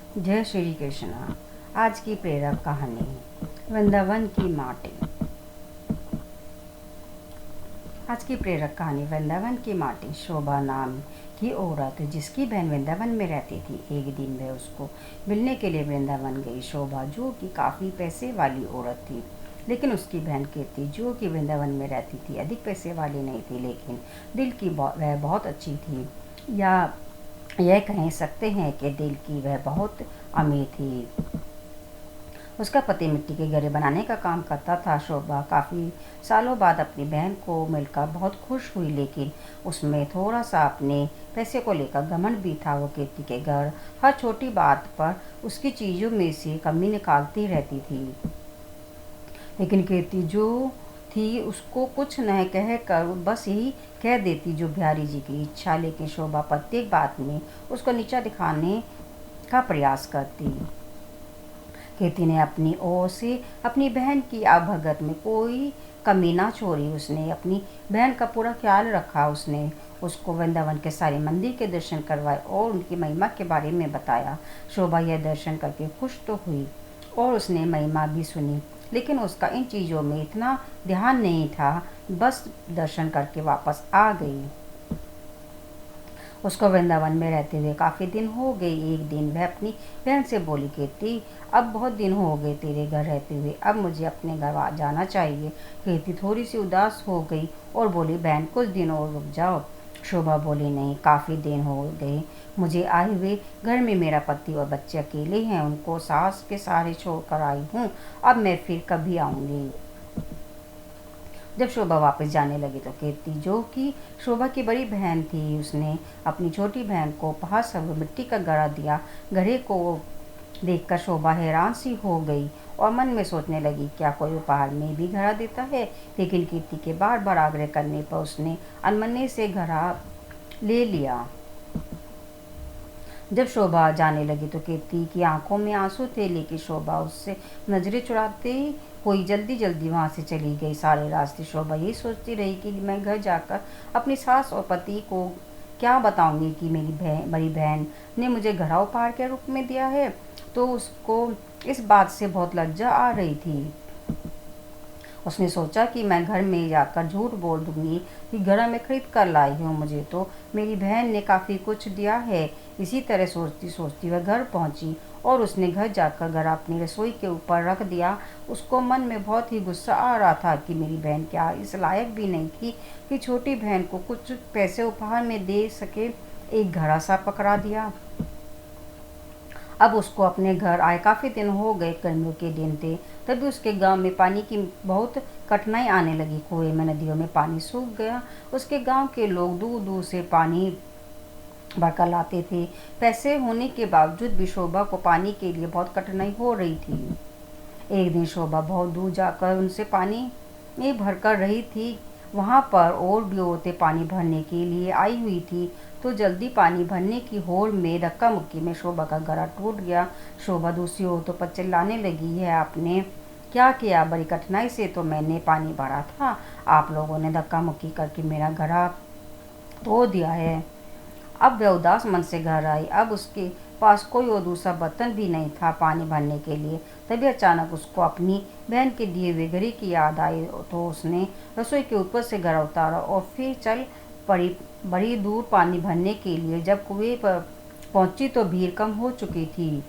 जय श्री कृष्णा। आज की प्रेरक कहानी वृंदावन की माटी। आज की प्रेरक कहानी वृंदावन की माटी। शोभा नाम की औरत जिसकी बहन वृंदावन में रहती थी, एक दिन वह उसको मिलने के लिए वृंदावन गई। शोभा जो कि काफ़ी पैसे वाली औरत थी, लेकिन उसकी बहन कीर्ति जो कि वृंदावन में रहती थी अधिक पैसे वाली नहीं थी, लेकिन दिल की वह बहुत अच्छी थी, या यह कह सकते हैं कि दिल की वह बहुत अमीर थी। उसका पति मिट्टी के घड़े बनाने का काम करता था। शोभा काफ़ी सालों बाद अपनी बहन को मिलकर बहुत खुश हुई, लेकिन उसमें थोड़ा सा अपने पैसे को लेकर घमंड भी था। वो कीर्ति के घर हर छोटी बात पर उसकी चीज़ों में से कमी निकालती रहती थी, लेकिन कीर्ति जो थी उसको कुछ न कह कर बस यही कह देती जो बिहारी जी की इच्छा, लेकिन शोभा प्रत्येक बात में उसको नीचा दिखाने का प्रयास करती। कीर्ति ने अपनी ओर से अपनी बहन की आवभगत में कोई कमी ना छोड़ी। उसने अपनी बहन का पूरा ख्याल रखा। उसने उसको वृंदावन के सारे मंदिर के दर्शन करवाए और उनकी महिमा के बारे में बताया। शोभा यह दर्शन करके खुश तो हुई और उसने महिमा भी सुनी, लेकिन उसका इन चीज़ों में इतना ध्यान नहीं था। बस दर्शन करके वापस आ गई। उसको वृंदावन में रहते हुए काफ़ी दिन हो गए। एक दिन वह अपनी बहन से बोली, कीर्ति अब बहुत दिन हो गए तेरे घर रहते हुए, अब मुझे अपने घर जाना चाहिए। कीर्ति थोड़ी सी उदास हो गई और बोली, बहन कुछ दिन और रुक जाओ। शोभा बोली, नहीं, काफ़ी दिन हो गए मुझे आए हुए। घर में मेरा पति और बच्चे अकेले हैं, उनको सास के सहारे छोड़ कर आई हूँ। अब मैं फिर कभी आऊँगी। जब शोभा वापस जाने लगी तो कीर्ति जो कि शोभा की बड़ी बहन थी, उसने अपनी छोटी बहन को उपहार स्वरूप मिट्टी का घड़ा दिया। घड़े को देखकर शोभा हैरान सी हो गई और मन में सोचने लगी, क्या कोई उपहार में भी घड़ा देता है। लेकिन कीर्ति के बार बार आग्रह करने पर उसने अनमने से घड़ा ले लिया। जब शोभा जाने लगी तो कीर्ति की आंखों में आंसू थे, लेकिन शोभा उससे नजरें चुराते हुई जल्दी जल्दी वहां से चली गई। सारे रास्ते शोभा यही सोचती रही कि मैं घर जाकर अपनी सास और पति को क्या बताऊंगी कि मेरी बड़ी बहन ने मुझे घड़ा उपहार के रूप में दिया है। तो उसको इस बात से बहुत लज्जा आ रही थी। उसने सोचा कि मैं घर में जाकर झूठ बोल दूंगी कि घड़ा मैं खरीद कर लाई हूँ, मुझे तो मेरी बहन ने काफ़ी कुछ दिया है। इसी तरह सोचती सोचती वह घर पहुँची और उसने घर जाकर घड़ा अपनी रसोई के ऊपर रख दिया। उसको मन में बहुत ही गुस्सा आ रहा था कि मेरी बहन क्या इस लायक भी नहीं थी कि छोटी बहन को कुछ पैसे उपहार में दे सके। एक घड़ा सा पकड़ा दिया। अब उसको अपने घर आए काफ़ी दिन हो गए, गर्मियों के दिन थे। तभी उसके गांव में पानी की बहुत कठिनाई आने लगी। कुएं में नदियों में पानी सूख गया। उसके गांव के लोग दूर दूर से पानी भरकर लाते थे। पैसे होने के बावजूद भी शोभा को पानी के लिए बहुत कठिनाई हो रही थी। एक दिन शोभा बहुत दूर जाकर उनसे पानी भर कर रही थी। वहाँ पर और भी औरतें पानी भरने के लिए आई हुई थी, तो जल्दी पानी भरने की होड़ में धक्का मुक्की में शोभा का घड़ा टूट गया। शोभा दूसरी औरतों पर चिल्लाने लगी, है आपने क्या किया? बड़ी कठिनाई से तो मैंने पानी भरा था, आप लोगों ने धक्का मुक्की करके मेरा घड़ा तोड़ दिया है। अब वह उदास मन से घर आई। अब उसके पास कोई और दूसरा बर्तन भी नहीं था पानी भरने के लिए। तभी अचानक उसको अपनी बहन के दिए हुए घड़े की याद आई, तो उसने रसोई के ऊपर से घड़ा उतारा और फिर चल पड़ी बड़ी दूर पानी भरने के लिए। जब कुएं पर पहुंची तो भीड़ कम हो चुकी थी।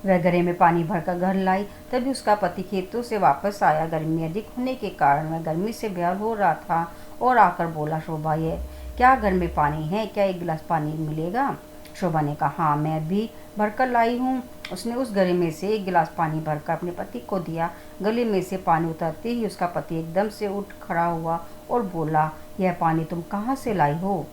वह घड़े में पानी भरकर घर लाई। तभी उसका पति खेतों से वापस आया। गर्मी अधिक होने के कारण वह गर्मी से बेहाल हो रहा था और आकर बोला, शोभा ये क्या घर में पानी है? क्या एक गिलास पानी मिलेगा? शोभा ने कहा, हाँ, मैं भी भरकर लाई हूँ। उसने उस घड़े में से एक गिलास पानी भरकर अपने पति को दिया। गले में से पानी उतरते ही उसका पति एकदम से उठ खड़ा हुआ और बोला, यह पानी तुम कहाँ से लाई हो?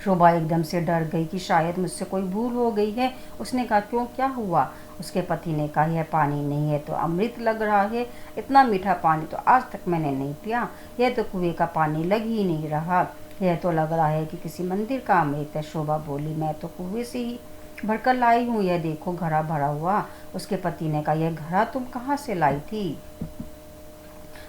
शोभा एकदम से डर गई कि शायद मुझसे कोई भूल हो गई है। उसने कहा, क्यों, क्या हुआ? उसके पति ने कहा, यह पानी नहीं है तो अमृत लग रहा है। इतना मीठा पानी तो आज तक मैंने नहीं पिया। यह तो कुएं का पानी लग ही नहीं रहा, यह तो लग रहा है कि किसी मंदिर का अमृत है। शोभा बोली, मैं तो कुएं से ही भरकर लाई हूँ, यह देखो घड़ा भरा हुआ। उसके पति ने कहा, यह घड़ा तुम कहाँ से लाई थी?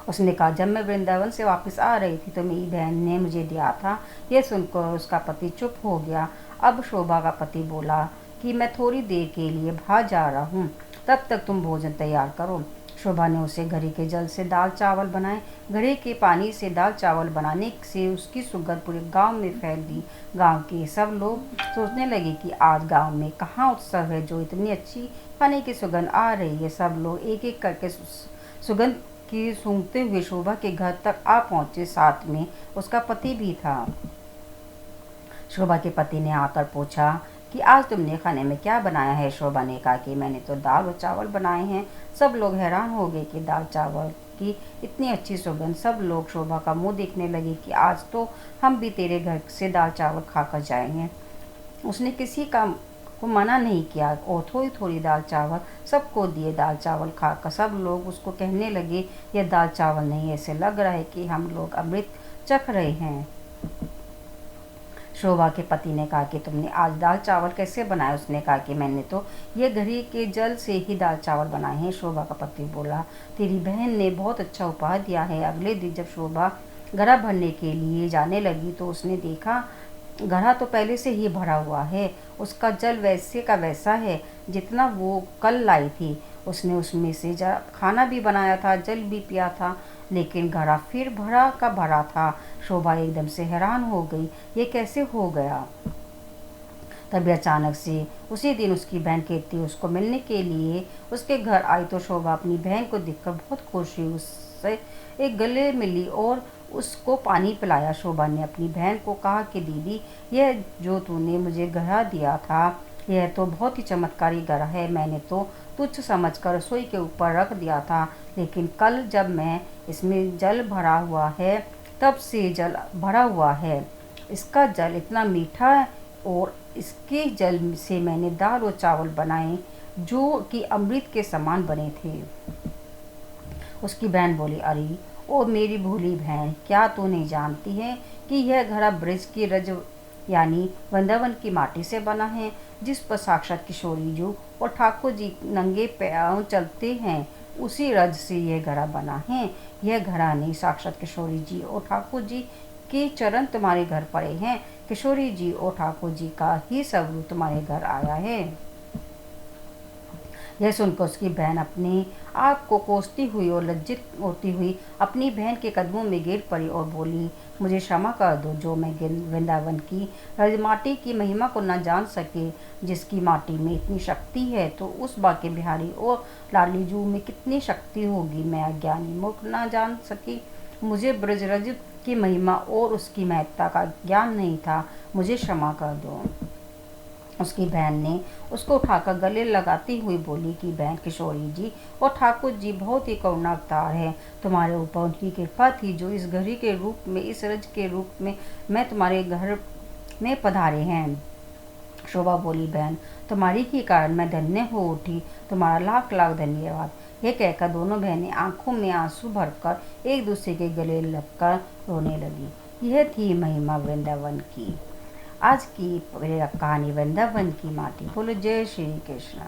उसने कहा, जब मैं वृंदावन से वापस आ रही थी तो मेरी बहन ने मुझे दिया था। यह सुनकर उसका पति चुप हो गया। अब शोभा का पति बोला कि मैं थोड़ी देर के लिए बाहर जा रहा हूँ, तब तक तुम भोजन तैयार करो। शोभा ने उसे घड़े के जल से दाल चावल बनाए। घड़े के पानी से दाल चावल बनाने से उसकी सुगंध पूरे गांव में फैल दी। गांव के सब लोग सोचने लगे कि आज गांव में कहाँ उत्सव है जो इतनी अच्छी खाने की सुगंध आ रही है। सब लोग एक एक करके सुगंध की सूंघते हुए शोभा के घर तक आ पहुंचे। साथ में उसका पति भी था। शोभा के पति ने आकर पूछा कि आज तुमने खाने में क्या बनाया है। शोभा ने कहा कि मैंने तो दाल और चावल बनाए हैं। सब लोग हैरान हो गए कि दाल चावल की इतनी अच्छी सुगंध। सब लोग शोभा का मुंह देखने लगे कि आज तो हम भी तेरे घर से दाल चावल खाकर जाएंगे। उसने किसी का को मना नहीं किया और थोड़ी थोड़ी दाल चावल सबको दिए। दाल चावल खाकर सब लोग उसको कहने लगे, यह दाल चावल नहीं, ऐसे लग रहा है कि हम लोग अमृत चख रहे हैं। शोभा के पति ने कहा कि तुमने आज दाल चावल कैसे बनाए। उसने कहा कि मैंने तो ये घड़ी के जल से ही दाल चावल बनाए हैं। शोभा का पति बोला, तेरी बहन ने बहुत अच्छा उपहार दिया है। अगले दिन जब शोभा घड़ा भरने के लिए जाने लगी तो उसने देखा घड़ा तो पहले से ही भरा हुआ है। उसका जल वैसे का वैसा है जितना वो कल लाई थी। उसने उसमें से खाना भी बनाया था, जल भी पिया था, लेकिन घड़ा फिर भरा का भरा था। शोभा एकदम से हैरान हो गई, ये कैसे हो गया। तभी अचानक से उसी दिन उसकी बहन कीर्ति उसको मिलने के लिए उसके घर आई तो शोभा अपनी बहन को देखकर बहुत खुश हुई। उससे एक गले मिली और उसको पानी पिलाया। शोभा ने अपनी बहन को कहा कि दीदी, यह जो तूने मुझे घड़ा दिया था यह तो बहुत ही चमत्कारी घड़ा है। मैंने तो तुच्छ समझकर रसोई के ऊपर रख दिया था, लेकिन कल जब मैं इसमें जल भरा हुआ है तब से जल भरा हुआ है। इसका जल इतना मीठा है और इसके जल से मैंने दाल और चावल बनाए जो कि अमृत के समान बने थे। उसकी बहन बोली, अरे ओ मेरी भोली बहन, क्या तू नहीं जानती है कि यह घड़ा ब्रज की रज यानी वृंदावन की माटी से बना है, जिस पर साक्षात किशोरी जी और ठाकुर जी नंगे पैरों चलते हैं। उसी रज से यह घड़ा बना है। यह घड़ा नहीं, साक्षात किशोरी जी और ठाकुर जी के चरण तुम्हारे घर पड़े हैं। किशोरी जी और ठाकुर जी का ही सब रूप तुम्हारे घर आया है। यह सुनकर उसकी बहन अपने आप को कोसती हुई और लज्जित होती हुई अपनी बहन के कदमों में गिर पड़ी और बोली, मुझे क्षमा कर दो जो मैं वृंदावन की माटी की महिमा को न जान सके। जिसकी माटी में इतनी शक्ति है तो उस बाके बिहारी और लालीजू में कितनी शक्ति होगी। मैं अज्ञानी मूर्ख न जान सकी। मुझे ब्रजरज की महिमा और उसकी महत्ता का ज्ञान नहीं था। मुझे क्षमा कर दो। उसकी बहन ने उसको उठाकर गले लगाती हुई बोली कि बहन किशोरी जी और ठाकुर जी बहुत ही करुणा अवतार है। तुम्हारे ऊपर उनकी कृपा थी जो इस घड़ी के रूप में, इस रज के रूप में मैं तुम्हारे घर में पधारे हैं। शोभा बोली, बहन तुम्हारी ही कारण मैं धन्य हो उठी। तुम्हारा लाख लाख धन्यवाद। यह कहकर दोनों बहनें आंखों में आंसू भरकर एक दूसरे के गले लगकर रोने लगी। यह थी महिमा वृंदावन की। आज की कहानी वृंदावन की माटी। बोलो जय श्री कृष्ण।